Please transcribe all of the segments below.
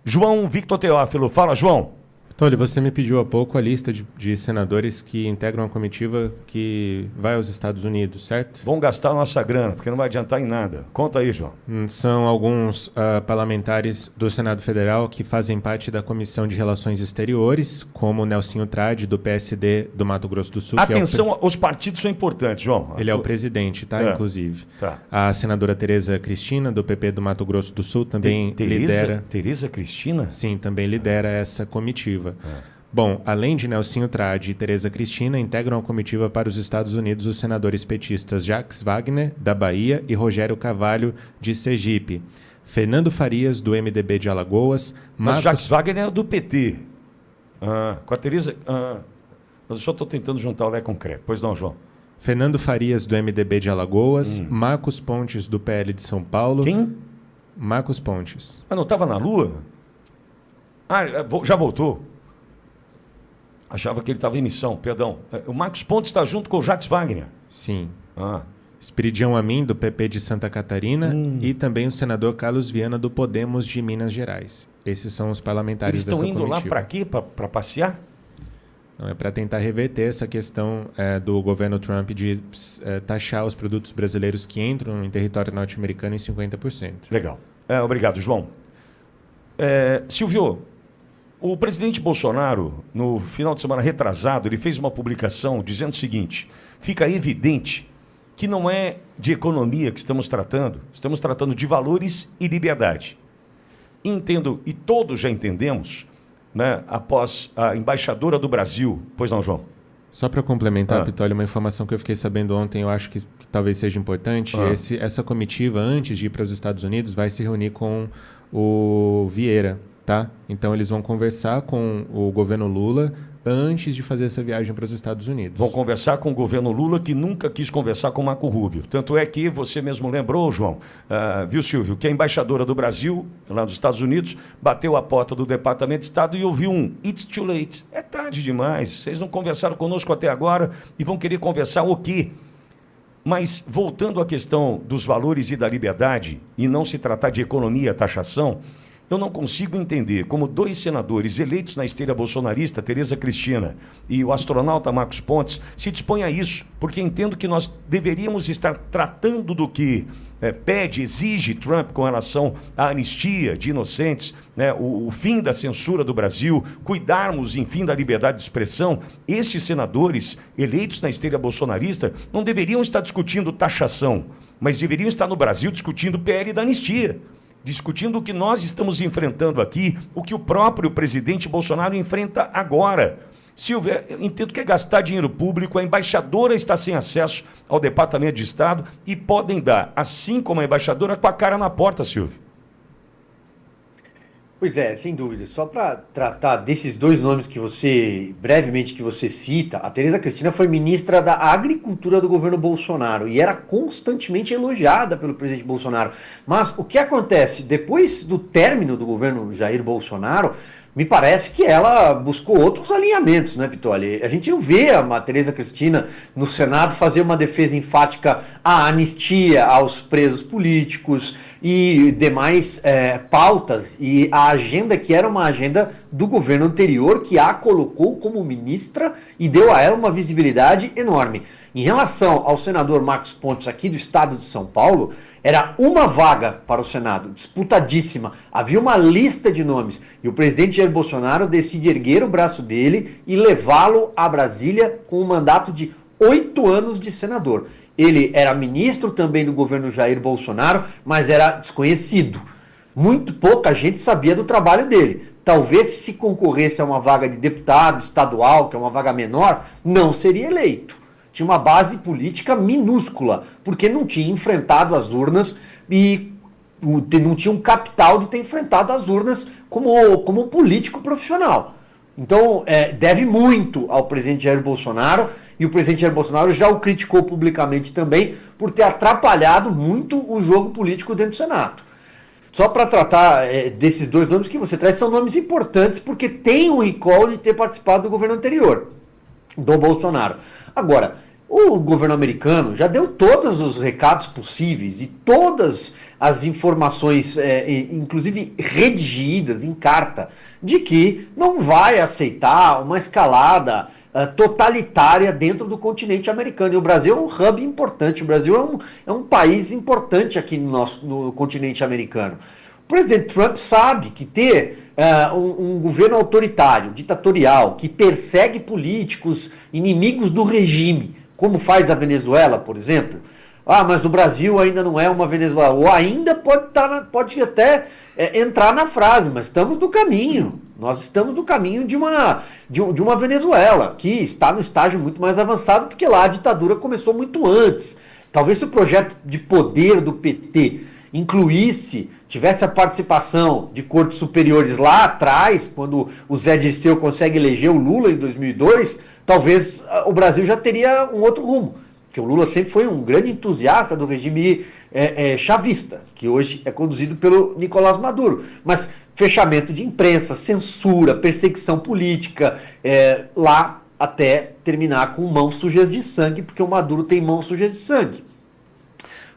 João Victor Teófilo. Fala, João. Tolly, você me pediu há pouco a lista de senadores que integram a comitiva que vai aos Estados Unidos, certo? Vão gastar a nossa grana, porque não vai adiantar em nada. Conta aí, João. São alguns parlamentares do Senado Federal que fazem parte da Comissão de Relações Exteriores, como o Nelsinho Trade, do PSD do Mato Grosso do Sul. Atenção, os partidos são importantes, João. Ele é o presidente, tá? Inclusive. Tá. A senadora Tereza Cristina, do PP do Mato Grosso do Sul, também lidera... Tereza Cristina? Sim, também lidera essa comitiva. Bom, além de Nelsinho Trade e Tereza Cristina, integram a comitiva para os Estados Unidos os senadores petistas Jacques Wagner, da Bahia, e Rogério Carvalho, de Sergipe. Fernando Farias, do MDB de Alagoas. Mas Jacques Wagner é do PT. Com a Tereza... eu só estou tentando juntar o Lé com o Cré. Pois não, João. Fernando Farias, do MDB de Alagoas. Marcos Pontes, do PL de São Paulo. Quem? Marcos Pontes. Mas não estava na Lua? Já voltou. Achava que ele estava em missão, perdão. O Marcos Pontes está junto com o Jacques Wagner. Sim. Espiridião Amin, do PP de Santa Catarina, e também o senador Carlos Viana, do Podemos de Minas Gerais. Esses são os parlamentares dessa comitiva. Eles estão indo lá para quê? Para passear? Não, é para tentar reverter essa questão do governo Trump de taxar os produtos brasileiros que entram em território norte-americano em 50%. Legal. Obrigado, João. Silvio, o presidente Bolsonaro, no final de semana retrasado, ele fez uma publicação dizendo o seguinte: fica evidente que não é de economia que estamos tratando de valores e liberdade. Entendo, e todos já entendemos, né, após a embaixadora do Brasil... Pois não, João? Só para complementar, Pitoli, uma informação que eu fiquei sabendo ontem, eu acho que talvez seja importante. Essa comitiva, antes de ir para os Estados Unidos, vai se reunir com o Vieira, tá? Então eles vão conversar com o governo Lula antes de fazer essa viagem para os Estados Unidos. Vão conversar com o governo Lula, que nunca quis conversar com o Marco Rubio. Tanto é que você mesmo lembrou, João, viu, Silvio, que a embaixadora do Brasil, lá nos Estados Unidos, bateu a porta do Departamento de Estado e ouviu "It's too late". É tarde demais, vocês não conversaram conosco até agora e vão querer conversar o quê? Mas, voltando à questão dos valores e da liberdade, e não se tratar de economia, taxação, eu não consigo entender como dois senadores eleitos na esteira bolsonarista, Tereza Cristina e o astronauta Marcos Pontes, se dispõem a isso, porque entendo que nós deveríamos estar tratando do que exige Trump com relação à anistia de inocentes, né, o fim da censura do Brasil, cuidarmos, enfim, da liberdade de expressão. Estes senadores eleitos na esteira bolsonarista não deveriam estar discutindo taxação, mas deveriam estar no Brasil discutindo o PL da anistia, discutindo o que nós estamos enfrentando aqui, o que o próprio presidente Bolsonaro enfrenta agora. Silvia, eu entendo que é gastar dinheiro público, a embaixadora está sem acesso ao Departamento de Estado e podem dar, assim como a embaixadora, com a cara na porta, Silvio. Pois é, sem dúvida. Só para tratar desses dois nomes que brevemente que você cita, a Tereza Cristina foi ministra da Agricultura do governo Bolsonaro e era constantemente elogiada pelo presidente Bolsonaro. Mas o que acontece? Depois do término do governo Jair Bolsonaro, me parece que ela buscou outros alinhamentos, né, Pitoli? A gente não vê a Tereza Cristina no Senado fazer uma defesa enfática à anistia aos presos políticos e demais pautas, e a agenda que era uma agenda do governo anterior, que a colocou como ministra e deu a ela uma visibilidade enorme. Em relação ao senador Marcos Pontes, aqui do estado de São Paulo, era uma vaga para o Senado, disputadíssima. Havia uma lista de nomes e o presidente Jair Bolsonaro decide erguer o braço dele e levá-lo a Brasília com um mandato de 8 anos de senador. Ele era ministro também do governo Jair Bolsonaro, mas era desconhecido. Muito pouca gente sabia do trabalho dele. Talvez se concorresse a uma vaga de deputado estadual, que é uma vaga menor, não seria eleito. Tinha uma base política minúscula, porque não tinha enfrentado as urnas e não tinha um capital de ter enfrentado as urnas como político profissional. Então, deve muito ao presidente Jair Bolsonaro, e o presidente Jair Bolsonaro já o criticou publicamente também por ter atrapalhado muito o jogo político dentro do Senado. Só para tratar desses dois nomes que você traz, são nomes importantes porque tem um recall de ter participado do governo anterior, do Bolsonaro. Agora, O governo americano já deu todos os recados possíveis e todas as informações, inclusive redigidas em carta, de que não vai aceitar uma escalada totalitária dentro do continente americano. E o Brasil é um hub importante, o Brasil é um país importante aqui no continente americano. O presidente Trump sabe que ter um governo autoritário, ditatorial, que persegue políticos, inimigos do regime, como faz a Venezuela, por exemplo. Mas o Brasil ainda não é uma Venezuela. Ou ainda pode até entrar na frase, mas estamos no caminho. Nós estamos no caminho de uma Venezuela, que está no estágio muito mais avançado, porque lá a ditadura começou muito antes. Talvez se o projeto de poder do PT tivesse a participação de cortes superiores lá atrás, quando o Zé Dirceu consegue eleger o Lula em 2002, talvez o Brasil já teria um outro rumo. Porque o Lula sempre foi um grande entusiasta do regime chavista, que hoje é conduzido pelo Nicolás Maduro. Mas fechamento de imprensa, censura, perseguição política, lá até terminar com mãos sujas de sangue, porque o Maduro tem mãos sujas de sangue.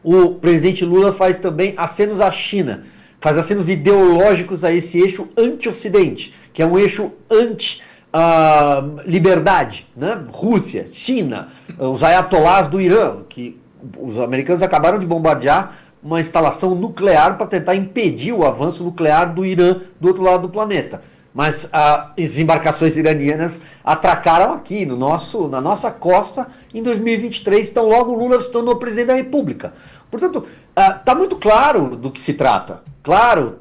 O presidente Lula faz também acenos à China, faz acenos ideológicos a esse eixo anti-Ocidente, que é um eixo anti-liberdade, né? Rússia, China, os ayatolás do Irã, que os americanos acabaram de bombardear uma instalação nuclear para tentar impedir o avanço nuclear do Irã do outro lado do planeta. Mas as embarcações iranianas atracaram aqui na nossa costa em 2023, então logo o Lula se tornou presidente da República. Portanto, está muito claro do que se trata. Claro,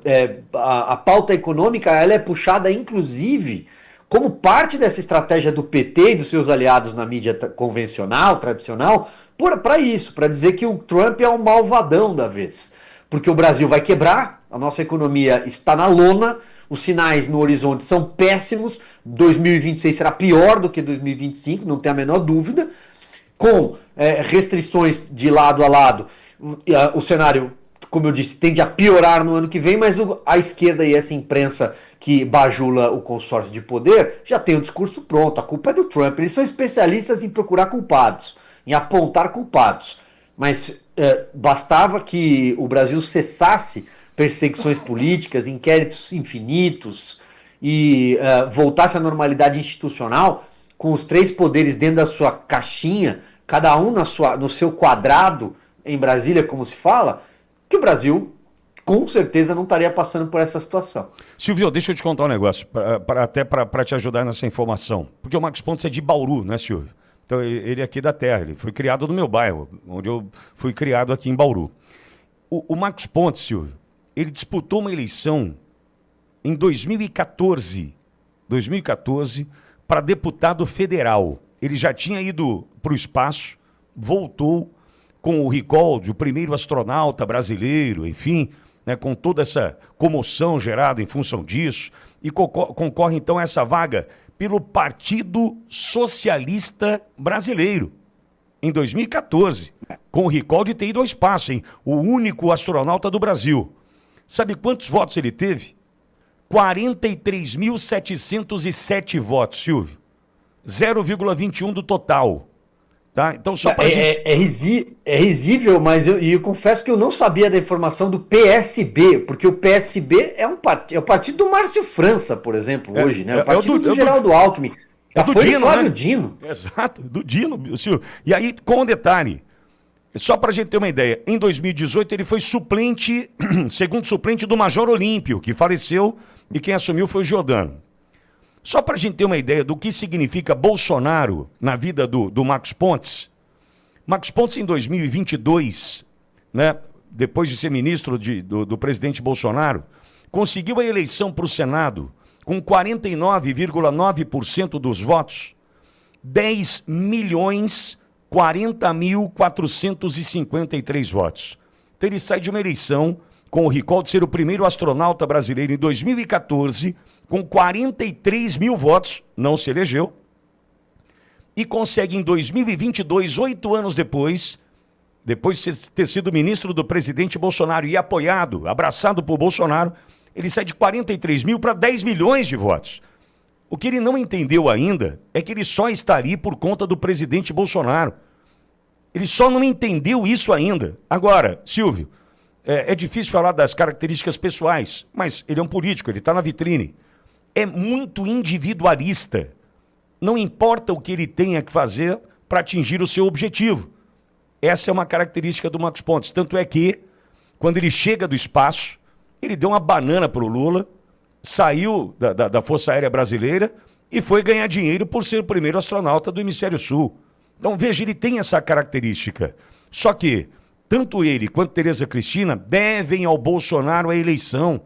a pauta econômica ela é puxada, inclusive, como parte dessa estratégia do PT e dos seus aliados na mídia convencional, tradicional, para isso, para dizer que o Trump é o malvadão da vez. Porque o Brasil vai quebrar, a nossa economia está na lona, os sinais no horizonte são péssimos, 2026 será pior do que 2025, não tem a menor dúvida, com restrições de lado a lado, o cenário, como eu disse, tende a piorar no ano que vem, mas a esquerda e essa imprensa que bajula o consórcio de poder já tem o discurso pronto, a culpa é do Trump, eles são especialistas em procurar culpados, em apontar culpados, mas bastava que o Brasil cessasse perseguições políticas, inquéritos infinitos e voltasse à normalidade institucional com os três poderes dentro da sua caixinha, cada um no seu quadrado em Brasília, como se fala, que o Brasil com certeza não estaria passando por essa situação. Silvio, deixa eu te contar um negócio, até para te ajudar nessa informação. Porque o Marcos Pontes é de Bauru, né, Silvio? Então ele é aqui da terra, ele foi criado no meu bairro, onde eu fui criado aqui em Bauru. O Marcos Pontes, Silvio, ele disputou uma eleição em 2014 para deputado federal. Ele já tinha ido para o espaço, voltou com o recall de o primeiro astronauta brasileiro, enfim, né, com toda essa comoção gerada em função disso, e concorre então a essa vaga pelo Partido Socialista Brasileiro, em 2014, com o recall de ter ido ao espaço, hein? O único astronauta do Brasil. Sabe quantos votos ele teve? 43.707 votos, Silvio. 0,21 do total. Tá? Então, só pra gente... É risível, mas eu confesso que eu não sabia da informação do PSB, porque o PSB é o partido do Márcio França, por exemplo, hoje, né? O partido do Geraldo Alckmin. Já foi do Flávio Dino. Exato, do Dino, Silvio. E aí, com um detalhe, só pra gente ter uma ideia, em 2018 ele foi suplente, segundo suplente do Major Olímpio, que faleceu, e quem assumiu foi o Giordano. Só para a gente ter uma ideia do que significa Bolsonaro na vida do Marcos Pontes. Marcos Pontes, em 2022, né, depois de ser ministro do presidente Bolsonaro, conseguiu a eleição para o Senado com 49,9% dos votos, 10.040.453 votos. Então ele sai de uma eleição com o recall de ser o primeiro astronauta brasileiro em 2014, com 43 mil votos, não se elegeu, e consegue em 2022, 8 anos depois de ter sido ministro do presidente Bolsonaro e apoiado, abraçado por Bolsonaro, ele sai de 43 mil para 10 milhões de votos. O que ele não entendeu ainda é que ele só está ali por conta do presidente Bolsonaro. Ele só não entendeu isso ainda. Agora, Silvio, é difícil falar das características pessoais, mas ele é um político, ele está na vitrine. É muito individualista. Não importa o que ele tenha que fazer para atingir o seu objetivo. Essa é uma característica do Marcos Pontes. Tanto é que, quando ele chega do espaço, ele deu uma banana para o Lula, saiu da Força Aérea Brasileira e foi ganhar dinheiro por ser o primeiro astronauta do Hemisfério Sul. Então, veja, ele tem essa característica. Só que, tanto ele quanto Tereza Cristina devem ao Bolsonaro a eleição.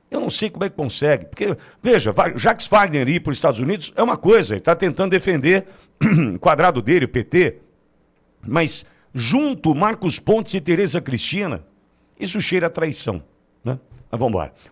Eu não sei como é que consegue. Porque, veja, Jacques Wagner ir para os Estados Unidos é uma coisa, ele está tentando defender o quadrado dele, o PT. Mas, junto Marcos Pontes e Tereza Cristina, isso cheira a traição, né? Mas vamos embora.